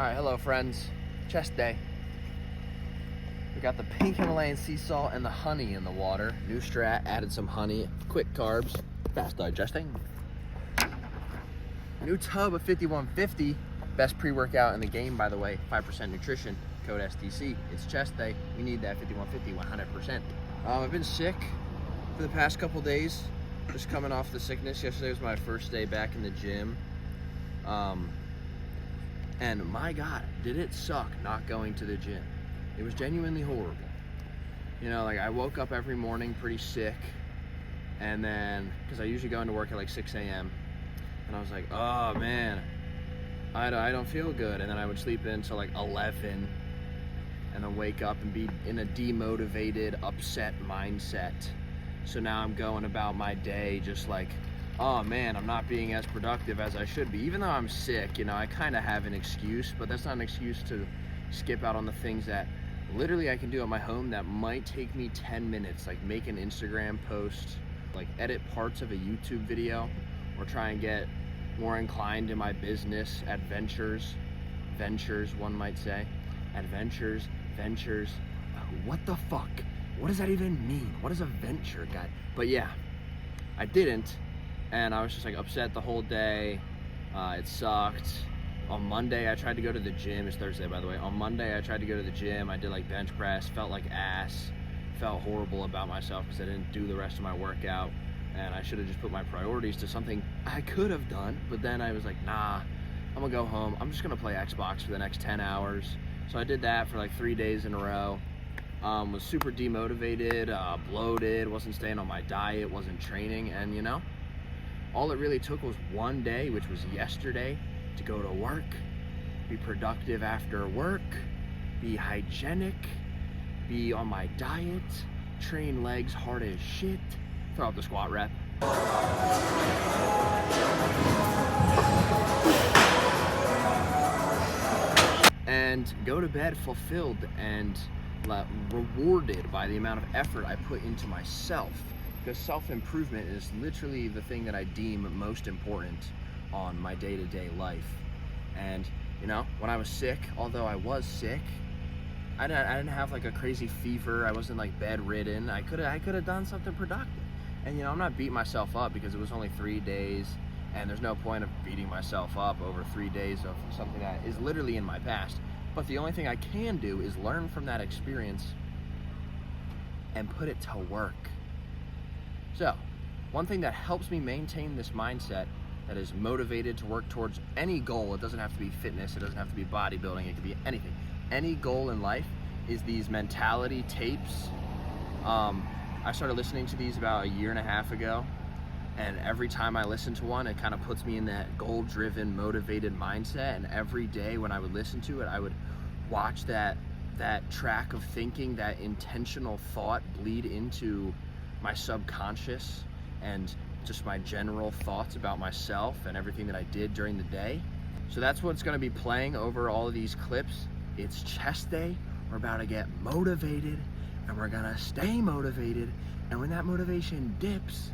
Alright, hello friends. Chest day. We got the pink Himalayan sea salt and the honey in the water. New strat, added some honey, quick carbs, fast digesting. New tub of 5150, best pre-workout in the game, by the way. 5% nutrition, code STC. It's chest day. We need that 5150 100%. I've been sick for the past couple days, just coming off the sickness. Yesterday was my first day back in the gym. And my God, did it suck not going to the gym. It was genuinely horrible. You know, like I woke up every morning pretty sick, and then, because I usually go into work at like 6 a.m. and I was like, oh man, I don't feel good. And then I would sleep in until like 11 and then wake up and be in a demotivated, upset mindset. So now I'm going about my day just like, oh man, I'm not being as productive as I should be. Even though I'm sick, you know, I kind of have an excuse, but that's not an excuse to skip out on the things that literally I can do at my home that might take me 10 minutes, like make an Instagram post, like edit parts of a YouTube video, or try and get more inclined in my business ventures, one might say. Ventures. What the fuck? What does that even mean? What is a venture, guy? But yeah, I didn't. And I was just like upset the whole day. It sucked. On Monday, I tried to go to the gym. It's Thursday, by the way. On Monday, I tried to go to the gym. I did like bench press, felt like ass, felt horrible about myself because I didn't do the rest of my workout. And I should have just put my priorities to something I could have done. But then I was like, nah, I'm gonna go home. I'm just gonna play Xbox for the next 10 hours. So I did that for like 3 days in a row. Was super demotivated, bloated, wasn't staying on my diet, wasn't training, and you know, all it really took was one day, which was yesterday, to go to work, be productive after work, be hygienic, be on my diet, train legs hard as shit, throw out the squat rep. And go to bed fulfilled and rewarded by the amount of effort I put into myself. Because self-improvement is literally the thing that I deem most important on my day-to-day life. And you know, when I was sick, although I was sick, I didn't have like a crazy fever. I wasn't like bedridden. I could have done something productive. And you know, I'm not beating myself up because it was only 3 days, and there's no point of beating myself up over 3 days of something that is literally in my past. But the only thing I can do is learn from that experience and put it to work. So, one thing that helps me maintain this mindset that is motivated to work towards any goal, it doesn't have to be fitness, it doesn't have to be bodybuilding, it could be anything. Any goal in life is these mentality tapes. I started listening to these about 1.5 years ago, and every time I listen to one, it kind of puts me in that goal-driven, motivated mindset. And every day when I would listen to it, I would watch that track of thinking, that intentional thought bleed into my subconscious and just my general thoughts about myself and everything that I did during the day. So that's what's going to be playing over all of these clips. It's chest day. We're about to get motivated, and we're going to stay motivated. And when that motivation dips,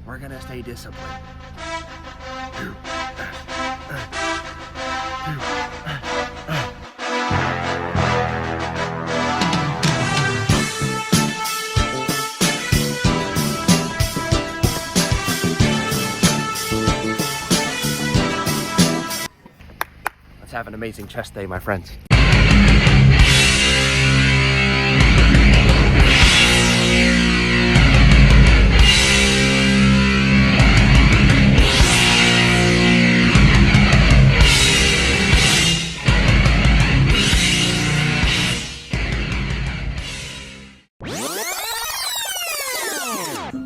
we're going to stay disciplined. Let's have an amazing chest day, my friends.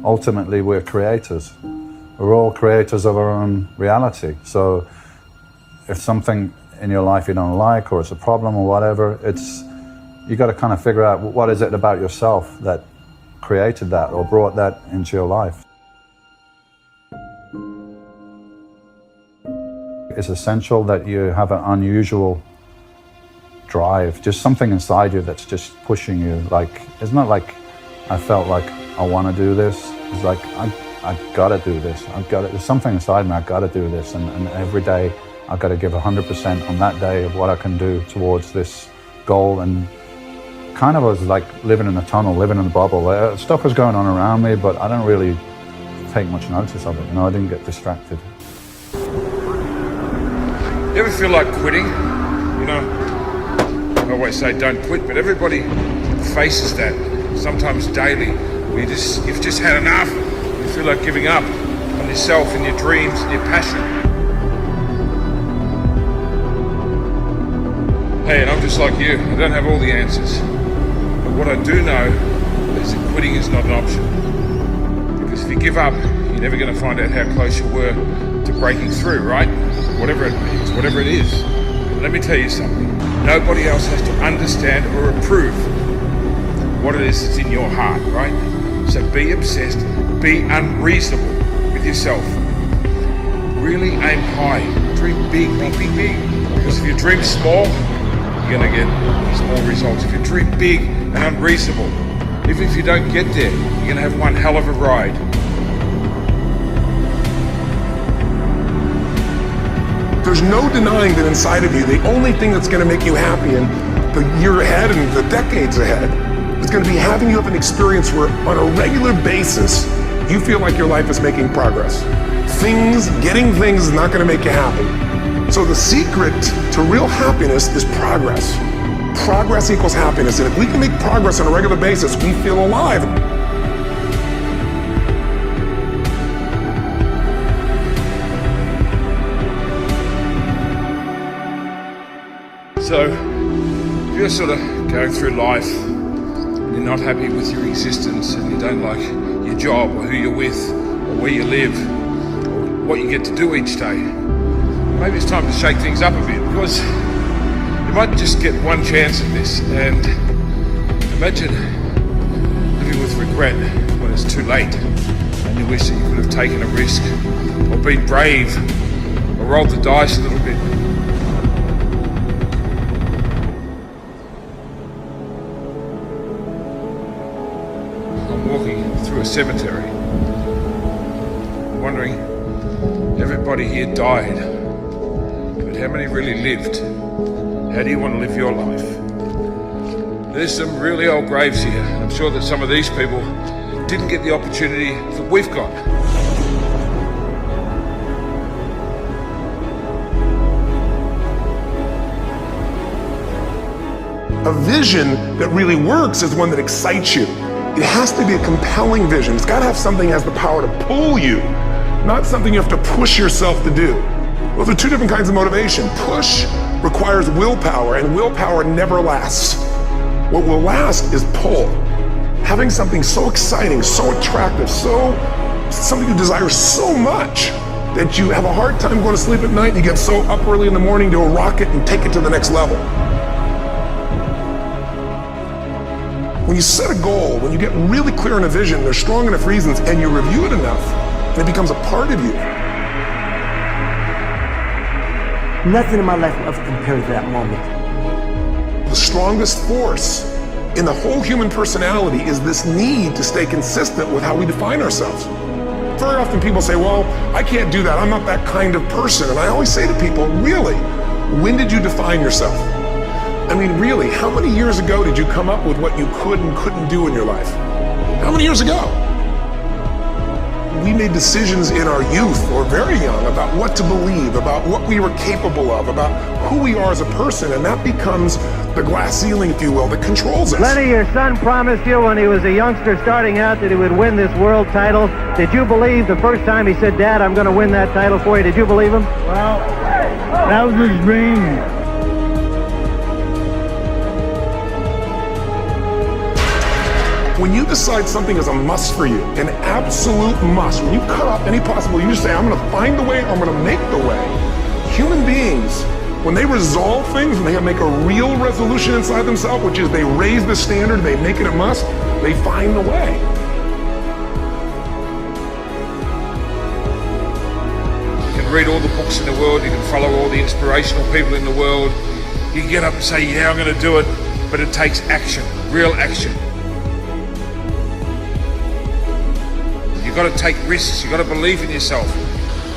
Ultimately, we're creators. We're all creators of our own reality. So if something in your life you don't like, or it's a problem or whatever, you got to kind of figure out what is it about yourself that created that or brought that into your life. It's essential that you have an unusual drive, just something inside you that's just pushing you. Like, it's not like I felt like I want to do this. It's like, I gotta do this. There's something inside me, I gotta do this. And every day I've got to give 100% on that day of what I can do towards this goal. And kind of was like living in a tunnel, living in a bubble. Stuff was going on around me, but I didn't really take much notice of it. I didn't get distracted. You ever feel like quitting? I always say don't quit, but everybody faces that, sometimes daily. You've just had enough. You feel like giving up on yourself and your dreams and your passion. Hey, and I'm just like you. I don't have all the answers. But what I do know is that quitting is not an option. Because if you give up, you're never going to find out how close you were to breaking through, right? Whatever it means, whatever it is. But let me tell you something. Nobody else has to understand or approve what it is that's in your heart, right? So be obsessed, be unreasonable with yourself. Really aim high, dream big, big, big, big. Because if you dream small, you're gonna get small results. If you dream big and unreasonable, even if you don't get there, you're gonna have one hell of a ride. There's no denying that inside of you, the only thing that's going to make you happy in the year ahead and the decades ahead is going to be having you have an experience where on a regular basis, you feel like your life is making progress. Getting things is not going to make you happy. So the secret to real happiness is progress. Progress equals happiness. And if we can make progress on a regular basis, we feel alive. So, if you're sort of going through life, and you're not happy with your existence, and you don't like your job, or who you're with, or where you live, or what you get to do each day, maybe it's time to shake things up a bit, because you might just get one chance at this, and imagine living with regret when it's too late, and you wish that you could have taken a risk, or been brave, or rolled the dice a little bit. Walking through a cemetery, wondering, everybody here died, but how many really lived? How do you want to live your life? There's some really old graves here. I'm sure that some of these people didn't get the opportunity that we've got. A vision that really works is one that excites you. It has to be a compelling vision. It's got to have something that has the power to pull you, not something you have to push yourself to do. Those are two different kinds of motivation. Push requires willpower, and willpower never lasts. What will last is pull. Having something so exciting, so attractive, something you desire so much that you have a hard time going to sleep at night and you get so up early in the morning to rock it and take it to the next level. When you set a goal, when you get really clear on a vision, there's strong enough reasons, and you review it enough, and it becomes a part of you. Nothing in my life will ever compare to that moment. The strongest force in the whole human personality is this need to stay consistent with how we define ourselves. Very often people say, well, I can't do that. I'm not that kind of person. And I always say to people, really, when did you define yourself? I mean, really, how many years ago did you come up with what you could and couldn't do in your life? How many years ago? We made decisions in our youth or very young about what to believe, about what we were capable of, about who we are as a person, and that becomes the glass ceiling, if you will, that controls us. Lenny, your son promised you when he was a youngster starting out that he would win this world title. Did you believe the first time he said, Dad, I'm going to win that title for you? Did you believe him? Well, that was his dream. When you decide something is a must for you, an absolute must, when you cut off any possible, you just say, I'm going to find the way, I'm going to make the way. Human beings, when they resolve things, when they make a real resolution inside themselves, which is they raise the standard, they make it a must, they find the way. You can read all the books in the world, you can follow all the inspirational people in the world, you can get up and say, yeah, I'm going to do it, but it takes action, real action. You've got to take risks, you've got to believe in yourself,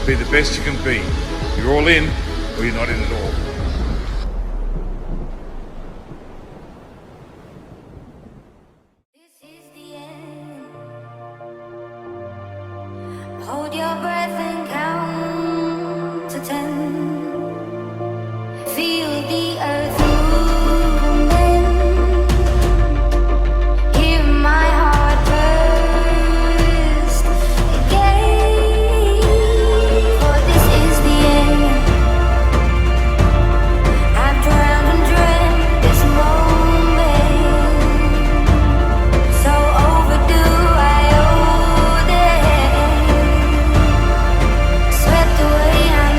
be the best you can be. You're all in, or you're not in at all. This is the end. Hold your breath and count to 10. Feel the earth moving. Hear my heart burst again. For this is the end. I've drowned and dreamt this moment. So overdue, I owed it. Swept away, I'm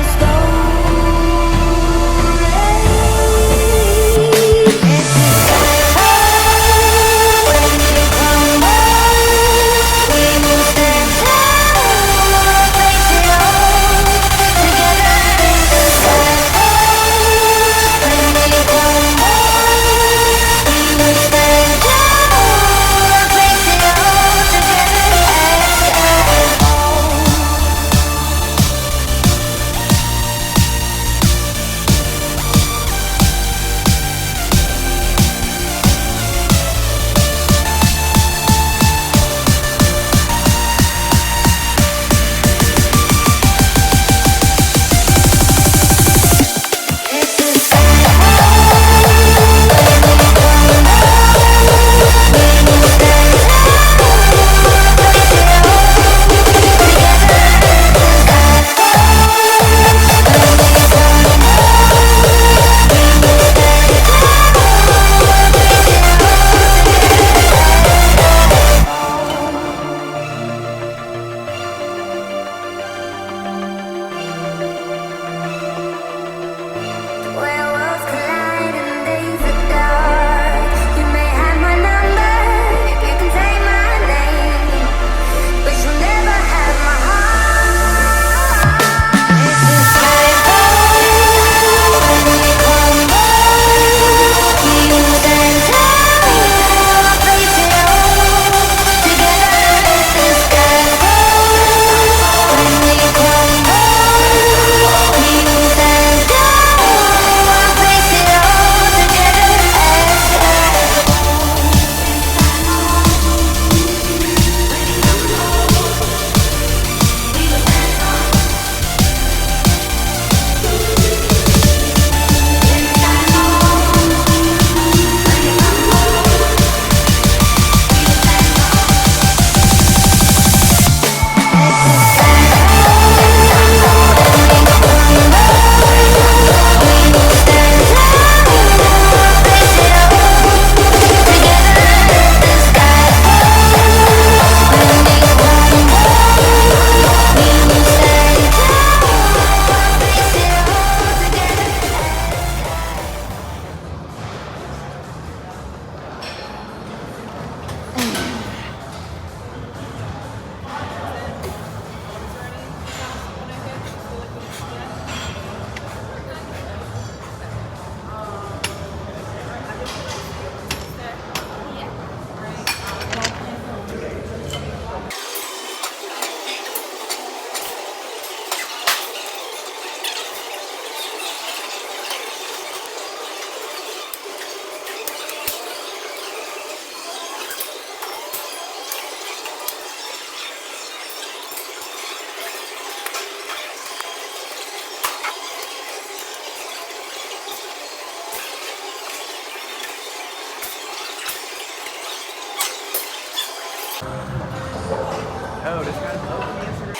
Oh, this guy's open the Instagram.